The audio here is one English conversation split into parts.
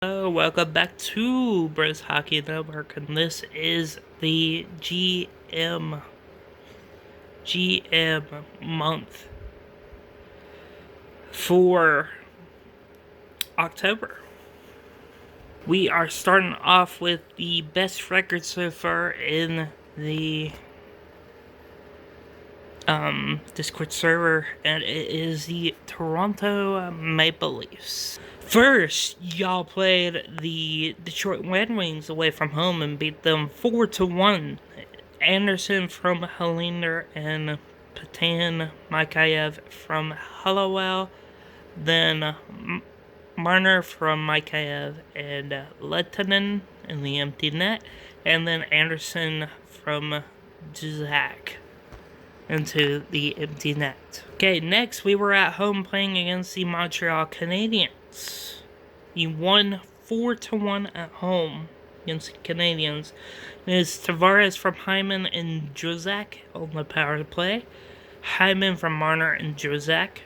Welcome back to Bros Hockey Network, and this is the GM month for October. We are starting off with the best record so far in the Discord server, and it is the Toronto Maple Leafs. First, y'all played the Detroit Red Wings away from home and beat them 4-1. Anderson from Helinder and Patan Mikheyev from Hollowell. Then Marner from Mikheyev and Lettinen in the empty net. And then Anderson from Zach into the empty net. Okay, next we were at home playing against the Montreal Canadiens. You won 4-1 at home against the Canadiens. It is Tavares from Hyman and Jozak on the power play. Hyman from Marner and Jozak.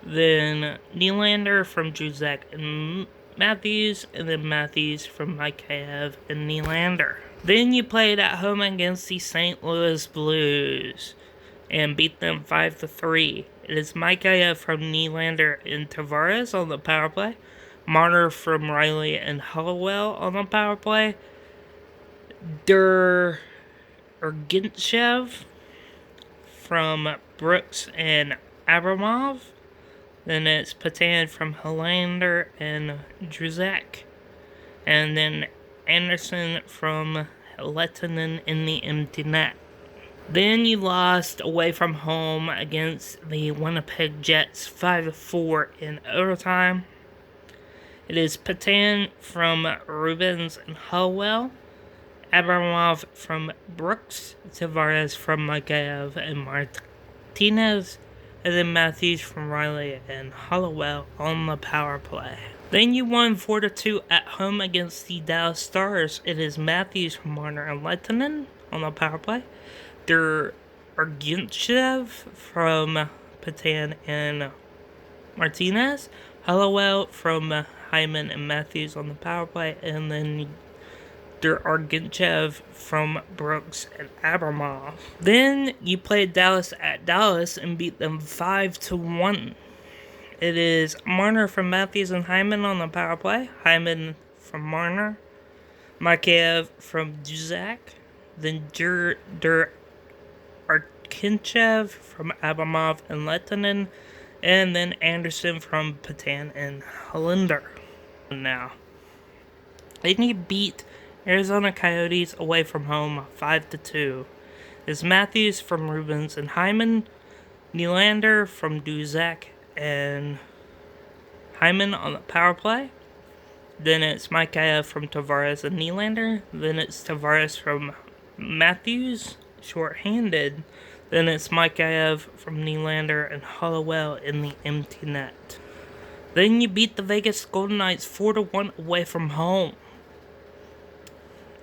Then Nylander from Jozak and Matthews. And then Matthews from Mikheyev and Nylander. Then you played at home against the St. Louis Blues and beat them 5-3. It is Mikheyev from Nylander and Tavares on the power play. Marner from Riley and Hollowell on the power play. Gintchev from Brooks and Abramov. Then it's Patan from Helander and Druzak. And then Anderson from Lettinen in the empty net. Then you lost away from home against the Winnipeg Jets 5-4 in overtime. It is Patan from Rubens and Howell, Abramov from Brooks, Tavares from Mikheyev and Martinez, and then Matthews from Riley and Hollowell on the power play. Then you won 4-2 at home against the Dallas Stars. It is Matthews from Marner and Lettinen on the power play. Gintchev from Patan and Martinez. Hollowell from Hyman and Matthews on the power play. And then Gintchev from Brooks and Abramov. Then you played Dallas at Dallas and beat them 5-1. It is Marner from Matthews and Hyman on the power play. Hyman from Marner. Mikheyev from Duzak. Then Arkinchev from Abramov and Lettinen. And then Anderson from Patan and Helinder. Now, then you beat Arizona Coyotes away from home 5-2. It's Matthews from Rubens and Hyman. Nylander from Duzak and Hyman on the power play. Then it's Mikheyev from Tavares and Nylander. Then it's Tavares from Matthews, short-handed. Then it's Mikheyev from Nylander and Hollowell in the empty net. Then you beat the Vegas Golden Knights 4-1 away from home.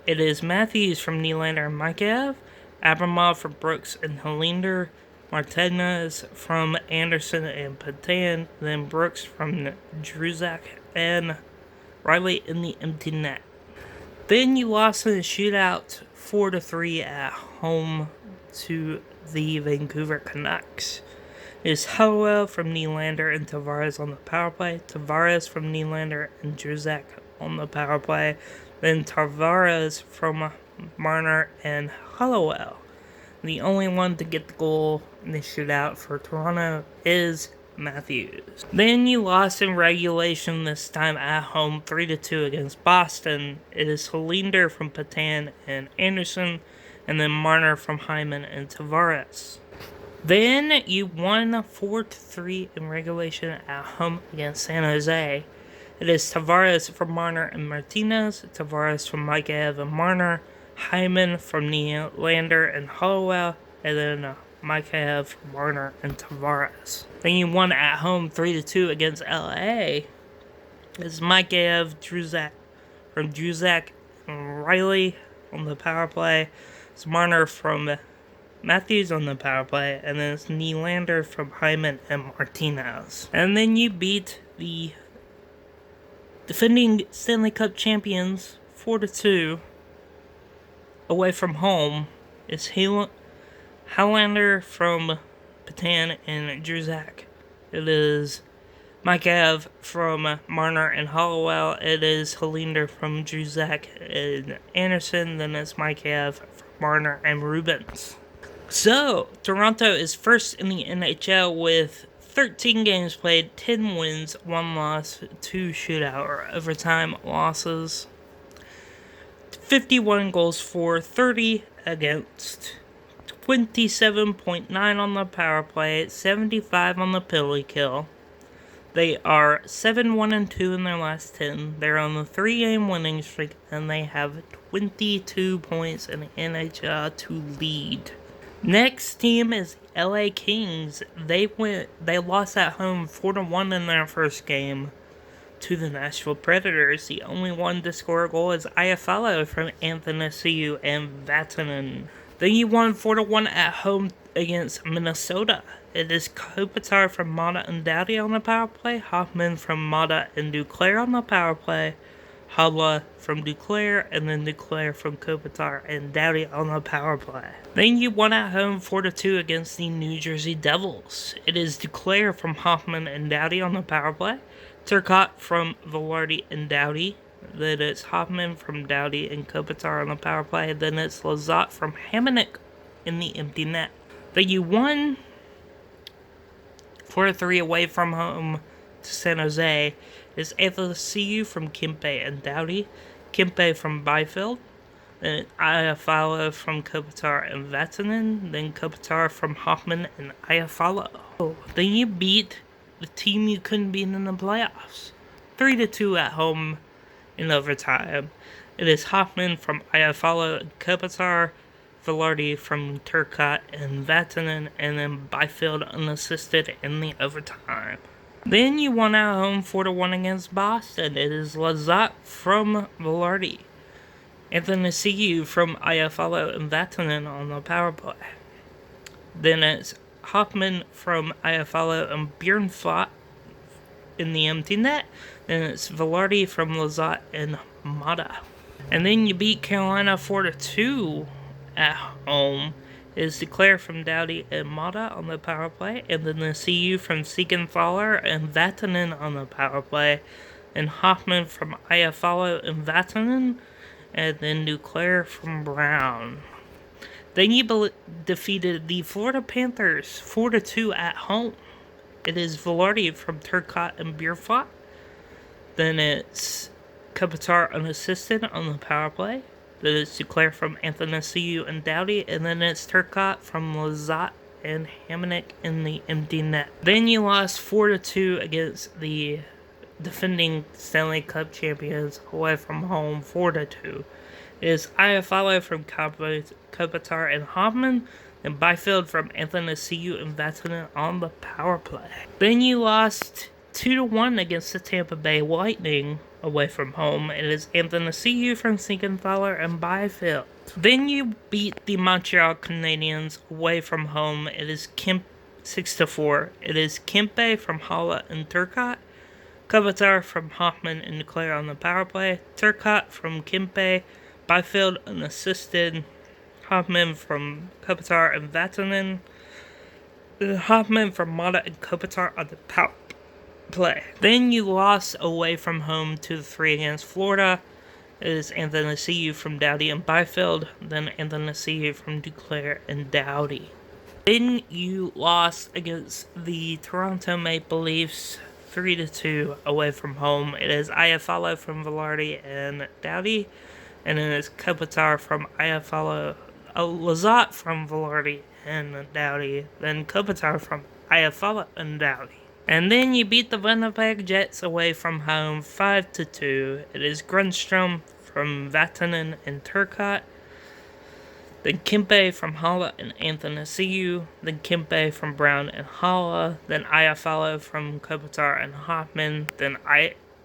It is Matthews from Nylander and Mikheyev, Abramov from Brooks and Helinder, Martinez from Anderson and Patan, then Brooks from Druzak and Riley in the empty net. Then you lost in a shootout 4-3 at home to the Vancouver Canucks. It is Hollowell from Nylander and Tavares on the power play, Tavares from Nylander and Druzak on the power play, then Tavares from Marner and Hollowell. The only one to get the goal in the shootout for Toronto is Matthews. Then you lost in regulation, this time at home 3-2 against Boston. It is Helinder from Patan and Anderson, and then Marner from Hyman and Tavares. Then you won 4-3 in regulation at home against San Jose. It is Tavares from Marner and Martinez, Tavares from Mikheyev and Marner, Hyman from Nylander and Hollowell, and then Mikheyev from Marner and Tavares. Then you won at home 3-2 against LA. It's Mikheyev, Druzak from Druzak and Riley on the power play. It's Marner from Matthews on the power play, and then it's Nylander from Hyman and Martinez. And then you beat the Defending Stanley Cup champions 4-2 away from home is Highlander from Patan and Druzak. It is Mikev from Marner and Hollowell. It is Highlander from Druzak and Anderson. Then it's Mikev from Marner and Rubens. So, Toronto is first in the NHL with 13 games played, 10 wins, 1 loss, 2 shootout or overtime losses. 51 goals for, 30 against, 27.9 on the power play, 75 on the penalty kill. They are 7-1-2 in their last 10. They're on the 3-game winning streak, and they have 22 points in the NHL to lead. Next team is LA Kings. They lost at home 4-1 in their first game to the Nashville Predators. The only one to score a goal is Iafallo from Athanasiou and Vatanen. Then you won 4-1 at home against Minnesota. It is Kopitar from Mata and Doughty on the power play, Hoffman from Mata and Duclair on the power play, Hala from Duclair, and then Duclair from Kopitar and Doughty on the power play. Then you won at home 4-2 against the New Jersey Devils. It is Duclair from Hoffman and Doughty on the power play, Turcotte from Velarde and Doughty. Then it's Hoffman from Doughty and Kopitar on the power play. Then it's Lizotte from Hamonic in the empty net. Then you won 4-3 away from home to San Jose. It's Athanasiou from Kempe and Doughty, Kempe from Byfield, then Iafallo from Kopitar and Vatanen, then Kopitar from Hoffman and Iafallo. Then you beat the team you couldn't beat in the playoffs, 3-2 at home in overtime. It is Hoffman from Iafallo and Kopitar, Velarde from Turcotte and Vatanen, and then Byfield unassisted in the overtime. Then you won at home 4-1 against Boston. It is Lizotte from Velarde, Athanasiou from Iafallo and Vatanen on the power play. Then it's Hoffman from Iafallo and Bjornfot in the empty net. Then it's Velarde from Lizotte and Mata. And then you beat Carolina 4-2 at home. Is Duclair from Doughty and Mata on the power play, and then the CU from Siegenthaler and Vatanen on the power play, and Hoffman from Iafallo and Vatanen, and then Duclair from Brown. Then you defeated the Florida Panthers 4-2 at home. It is Velarde from Turcotte and Bjornfot. Then it's Kopitar unassisted on the power play. Then it's Duclair from Athanasiou and Doughty, and then it's Turcotte from Lizotte and Hamonic in the empty net. Then you lost 4-2 against the defending Stanley Cup champions away from home, 4-2. It is Iafallo from Kopitar and Hoffman, and Byfield from Athanasiou and Vatanen on the power play. Then you lost 2-1 against the Tampa Bay Lightning away from home. It is Athanasiou from Siegenthaler and Byfield. Then you beat the Montreal Canadiens away from home. It is 6-4. It is Kempe from Hala and Turcotte, Kopitar from Hoffman and Duclair on the power play, Turcotte from Kempe, Byfield unassisted, Hoffman from Kopitar and Vatanen, Hoffman from Mata and Kopitar on the power play. Then you lost away from home to the 3 against Florida. It is Athanasiou from Doughty and Byfield, then Athanasiou from Duclair and Doughty. Then you lost against the Toronto Maple Leafs 3-2 away from home. It is Iafallo from Velarde and Doughty, and then it's Kopitar from Iafallo, Lizotte from Velarde and Doughty, then Kopitar from Iafallo and Doughty. And then you beat the Winnipeg Jets away from home 5-2. It is Grundstrom from Vatanen and Turcotte, then Kempe from Hala and Athanasiou, then Kempe from Brown and Hala, then Iafallo from Kopitar and Hoffman, then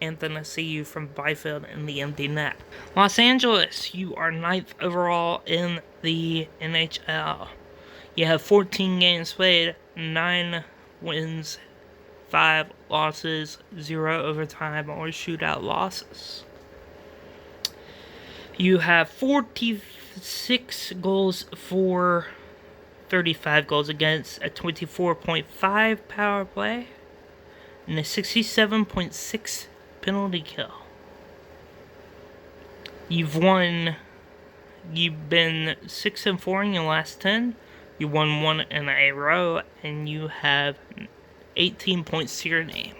Athanasiou from Byfield in the empty net. Los Angeles, you are 9th overall in the NHL. You have 14 games played, 9 wins, 5 losses, 0 overtime or shootout losses. You have 46 goals for 35 goals against, a 24.5 power play, and a 67.6 penalty kill. You've been 6-4 in your last 10. You won 1 in a row, and you have 18 points to your name.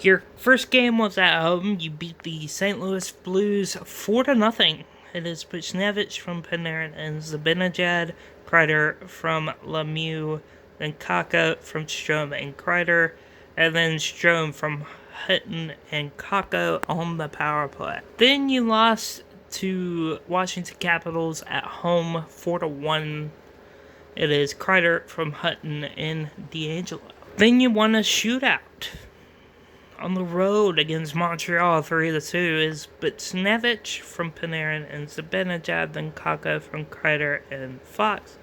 Your first game was at home. You beat the St. Louis Blues 4-0. It is Buchnevich from Panarin and Zibanejad, Kreider from Lemieux, then Kakko from Strome and Kreider, and then Strome from Hutton and Kakko on the power play. Then you lost to Washington Capitals at home 4-1. It is Kreider from Hutton and DeAngelo. Then you won a shootout on the road against Montreal 3-2 is Buchnevich from Panarin and Zibanejad, then Kakko from Kreider and Fox.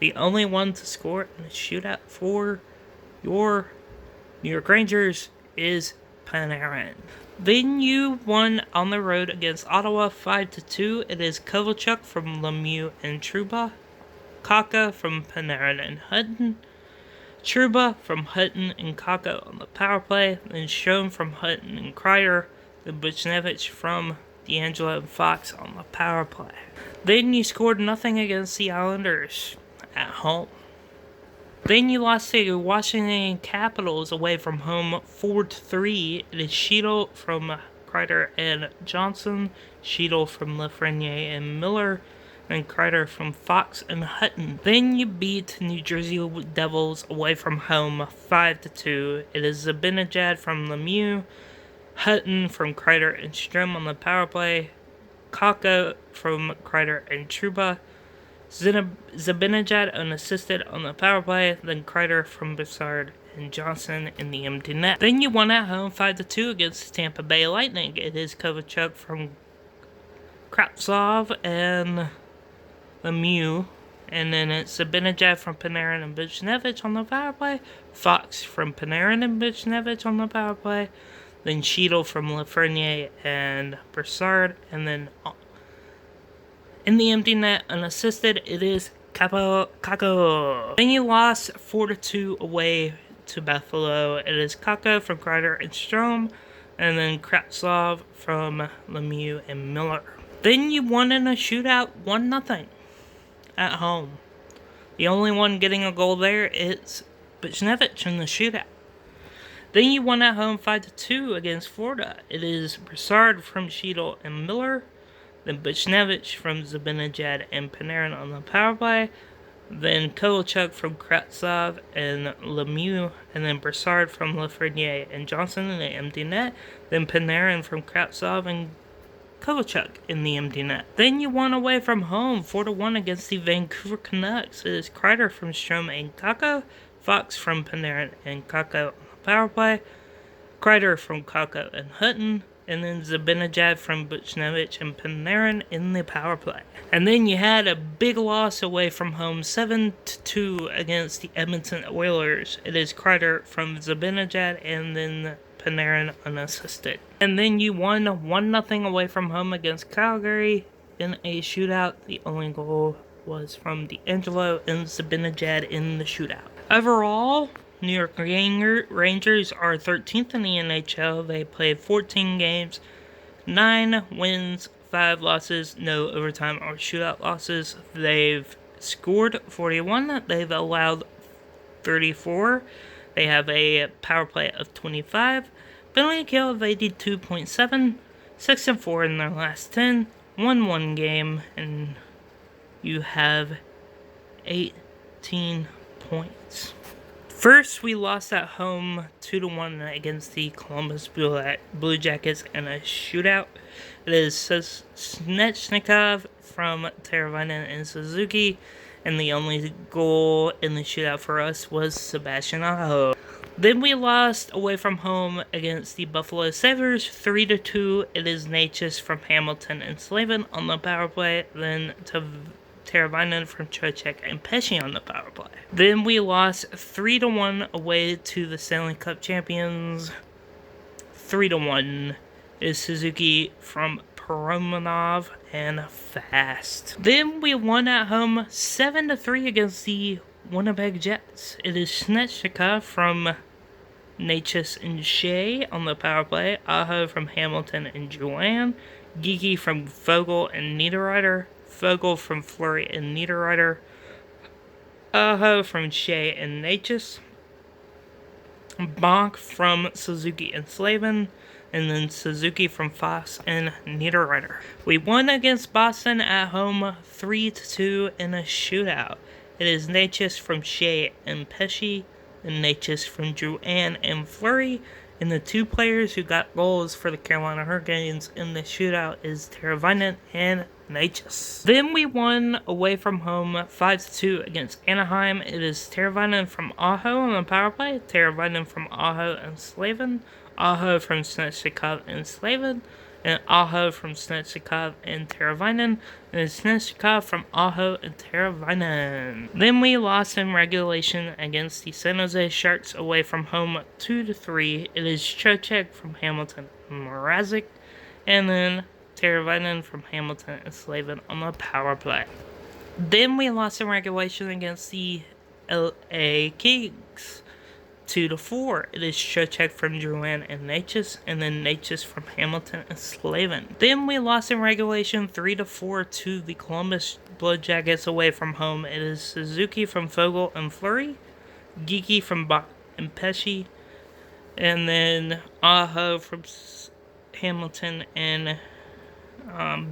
The only one to score in a shootout for your New York Rangers is Panarin. Then you won on the road against Ottawa 5-2. It is Kovalchuk from Lemieux and Trouba, Kakko from Panarin and Hutton, Trouba from Hutton and Kakko on the power play, then Strome from Hutton and Kreider, then Buchnevich from DeAngelo and Fox on the power play. Then you scored nothing against the Islanders at home. Then you lost to Washington Capitals away from home 4-3. It is Sheedle from Kreider and Johnson, Sheedle from Lafreniere and Miller, and Kreider from Fox and Hutton. Then you beat New Jersey Devils away from home 5-2. It is Zibanejad from Lemieux, Hutton from Kreider and Strome on the power play, Kakko from Kreider and Trouba, Zibanejad unassisted on the power play, then Kreider from Brassard and Johnson in the empty net. Then you won at home 5-2 against the Tampa Bay Lightning. It is Kovalchuk from Kravtsov and Lemieux, and then it's Zibanejad from Panarin and Buchnevich on the power play, Fox from Panarin and Buchnevich on the power play, then Sheedle from Lafreniere and Brassard, and then in the empty net, unassisted, it is Kakko. Then you lost 4-2 away to Buffalo. It is Kakko from Kreider and Strome, and then Kravtsov from Lemieux and Miller. Then you won in a shootout 1-0 at home. The only one getting a goal there is Buchnevich in the shootout. Then you won at home 5-2 against Florida. It is Brassard from Sheedle and Miller, then Buchnevich from Zibanejad and Panarin on the power play, then Kovalchuk from Kravtsov and Lemieux, and then Brassard from Lafreniere and Johnson in the empty net, then Panarin from Kravtsov and Kovalchuk in the empty net. Then you won away from home 4-1 against the Vancouver Canucks. It is Kreider from Strome and Kakko, Fox from Panarin and Kakko on the power play, Kreider from Kakko and Hutton, and then Zibanejad from Buchnevich and Panarin in the power play. And then you had a big loss away from home 7-2 against the Edmonton Oilers. It is Kreider from Zibanejad and then Panarin unassisted. And then you won 1-0 away from home against Calgary in a shootout. The only goal was from DeAngelo and Zibanejad in the shootout. Overall, New York Rangers are 13th in the NHL. They played 14 games, 9 wins, 5 losses, no overtime or shootout losses. They've scored 41. They've allowed 34. They have a power play of 25, penalty kill of 82.7, 6-4 in their last 10, won 1 game, and you have 18 points. First, we lost at home 2-1 against the Columbus Blue Jackets in a shootout. It is Svechnikov from Teravainen and Suzuki, and the only goal in the shootout for us was Sebastian Aho. Then we lost away from home against the Buffalo Sabres 3-2. It is Natchez from Hamilton and Slavin on the power play, then Teravainen from Trocheck and Pesce on the power play. Then we lost 3-1 away to the Stanley Cup champions. 3-1 is Suzuki from Peromanov and Fast. Then we won at home 7-3 against the Winnipeg Jets. It is Snezhika from Necas and Shea on the power play, Aho from Hamilton and Joanne, Geeky from Vogel and Niederreiter, Vogel from Fleury and Niederreiter, Aho from Shea and Necas, Bonk from Suzuki and Slavin, and then Suzuki from Foss and Niederreiter. We won against Boston at home 3-2 in a shootout. It is Necas from Shea and Pesce, and Necas from Drouin and Fleury. And the two players who got goals for the Carolina Hurricanes in the shootout is Teravainen and Necas. Then we won away from home 5-2 against Anaheim. It is Teravainen from Aho on the power play, Teravainen from Aho and Slavin, Aho from Snezhikov and Slavin, and Aho from Snezhikov and Teravainen, and Snezhikov from Aho and Teravainen. Then we lost in regulation against the San Jose Sharks away from home 2-3. It is Trocheck from Hamilton and Mrazek, and then Teravainen from Hamilton and Slavin on the power play. Then we lost in regulation against the LA Kings 2-4. It is Trocheck from Drouin and Necas, and then Necas from Hamilton and Slavin. Then we lost in regulation 3-4 to the Columbus Blue Jackets away from home. It is Suzuki from Vogel and Fleury, Geeky from Bach and Pesce, and then Aho from Hamilton and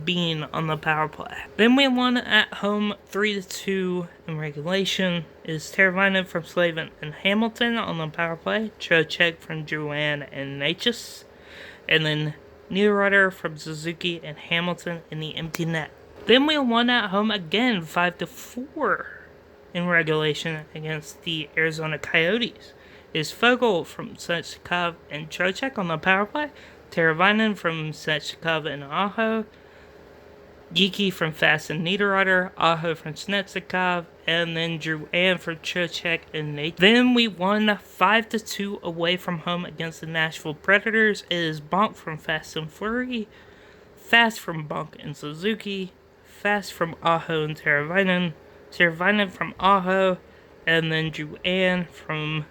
Bean on the power play. Then we won at home 3-2 in regulation. It is Teravainen from Slavin and Hamilton on the power play, Trocheck from Drouin and Necas, and then Niederreiter from Suzuki and Hamilton in the empty net. Then we won at home again 5-4 in regulation against the Arizona Coyotes. It is Vogel from Snezhikov and Trocheck on the power play, Teravainen from Snezhikov and Aho, Geeky from Fast and Niederreiter, Aho from Snezhikov, and then Drouin from Trocheck and Nate. Then we won 5-2 away from home against the Nashville Predators. It is Bonk from Fast and Fleury, Fast from Bonk and Suzuki, Fast from Aho and Teravainen, Teravainen from Aho, and then Drouin from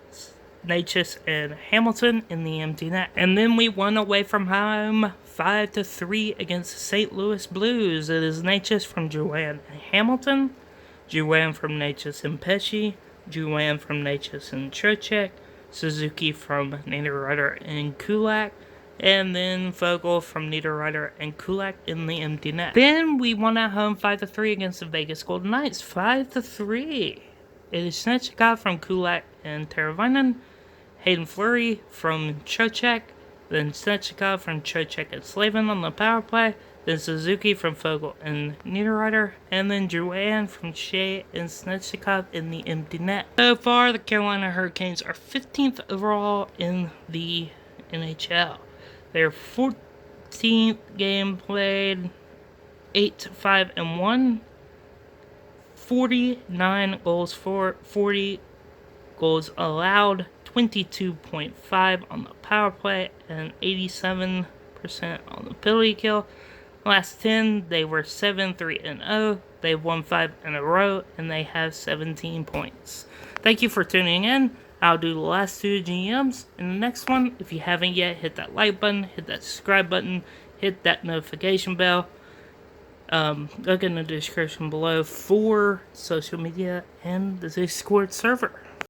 Necas and Hamilton in the empty net. And then we won away from home 5-3 against the St. Louis Blues. It is Necas from Drouin and Hamilton, Drouin from Necas and Pesce, Drouin from Necas and Trocheck, Suzuki from Niederreiter and Kulak, and then Vogel from Niederreiter and Kulak in the empty net. Then we won at home 5-3 against the Vegas Golden Knights. 5-3. It is Snezhikov from Kulak and Teravainen, Hayden Fleury from Trocheck, then Snezhikov from Trocheck and Slavin on the power play, then Suzuki from Vogel and Niederreiter, and then Drouin from Shea and Snezhikov in the empty net. So far, the Carolina Hurricanes are 15th overall in the NHL. Their 14th game played, 8-5-1, 49 goals for, 40 goals allowed, 22.5 on the power play, and 87% on the penalty kill. Last 10, they were 7-3-0. They've won 5 in a row, and they have 17 points. Thank you for tuning in. I'll do the last 2 GMs in the next one. If you haven't yet, hit that like button, hit that subscribe button, hit that notification bell. Look in the description below for social media and the Discord server.